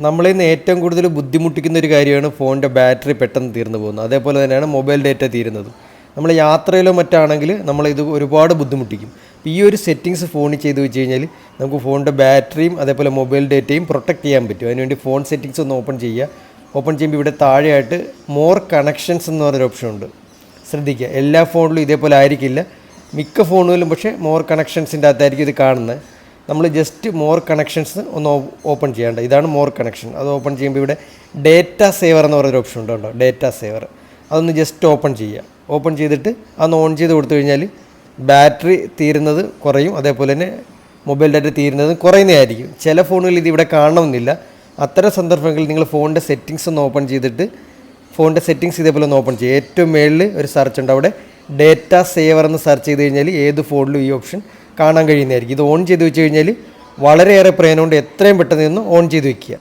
നമ്മളിന്ന് ഏറ്റവും കൂടുതൽ ബുദ്ധിമുട്ടിക്കുന്ന ഒരു കാര്യമാണ് ഫോണിൻ്റെ ബാറ്ററി പെട്ടെന്ന് തീർന്നു പോകുന്നത്. അതേപോലെ തന്നെയാണ് മൊബൈൽ ഡാറ്റ തീരുന്നത്. നമ്മൾ യാത്രയിലോ മറ്റാണെങ്കിൽ നമ്മളിത് ഒരുപാട് ബുദ്ധിമുട്ടിക്കും. അപ്പോൾ ഈ ഒരു സെറ്റിങ്സ് ഫോണിൽ ചെയ്ത് വെച്ച് കഴിഞ്ഞാൽ നമുക്ക് ഫോണിൻ്റെ ബാറ്ററിയും അതേപോലെ മൊബൈൽ ഡാറ്റയും പ്രൊട്ടക്റ്റ് ചെയ്യാൻ പറ്റും. അതിനുവേണ്ടി ഫോൺ സെറ്റിങ്സ് ഒന്ന് ഓപ്പൺ ചെയ്യുക. ഓപ്പൺ ചെയ്യുമ്പോൾ ഇവിടെ താഴെയായിട്ട് മോർ കണക്ഷൻസ് എന്ന് പറഞ്ഞൊരു ഓപ്ഷൻ ഉണ്ട്. ശ്രദ്ധിക്കുക, എല്ലാ ഫോണിലും ഇതേപോലെ ആയിരിക്കില്ല, മിക്ക ഫോണുകളിലും പക്ഷേ മോർ കണക്ഷൻസിൻ്റെ അകത്തായിരിക്കും ഇത് കാണുന്നത്. നമ്മൾ ജസ്റ്റ് മോർ കണക്ഷൻസ് ഒന്ന് ഓപ്പൺ ചെയ്യേണ്ട. ഇതാണ് മോർ കണക്ഷൻ. അത് ഓപ്പൺ ചെയ്യുമ്പോൾ ഇവിടെ ഡേറ്റ സേവർ എന്ന് പറയുന്നൊരു ഓപ്ഷൻ ഉണ്ട് കേട്ടോ, ഡേറ്റ സേവർ. അതൊന്ന് ജസ്റ്റ് ഓപ്പൺ ചെയ്യുക. ഓപ്പൺ ചെയ്തിട്ട് അതൊന്ന് ഓൺ ചെയ്ത് കൊടുത്തു കഴിഞ്ഞാൽ ബാറ്ററി തീരുന്നത് കുറയും, അതേപോലെ തന്നെ മൊബൈൽ ഡാറ്റ തീരുന്നത് കുറയുന്നതായിരിക്കും. ചില ഫോണുകളിൽ ഇതിവിടെ കാണണമെന്നില്ല. അത്തരം സന്ദർഭങ്ങളിൽ നിങ്ങൾ ഫോണിൻ്റെ സെറ്റിങ്സ് ഒന്ന് ഓപ്പൺ ചെയ്തിട്ട് ഫോണിൻ്റെ സെറ്റിങ്സ് ഇതേപോലെ ഒന്ന് ഓപ്പൺ ചെയ്യുക. ഏറ്റവും മേളിൽ ഒരു സെർച്ച് ഉണ്ട്, അവിടെ ഡേറ്റ സേവർ എന്ന് സെർച്ച് ചെയ്ത് കഴിഞ്ഞാൽ ഏത് ഫോണിലും ഈ ഓപ്ഷൻ കാണാൻ കഴിയുന്നതായിരിക്കും. ഇത് ഓൺ ചെയ്ത് വെച്ച് കഴിഞ്ഞാൽ വളരെയേറെ പ്രയോജനമുണ്ട്. എത്രയും പെട്ടെന്ന് ഒന്ന് ഓൺ ചെയ്ത് വെക്കുക.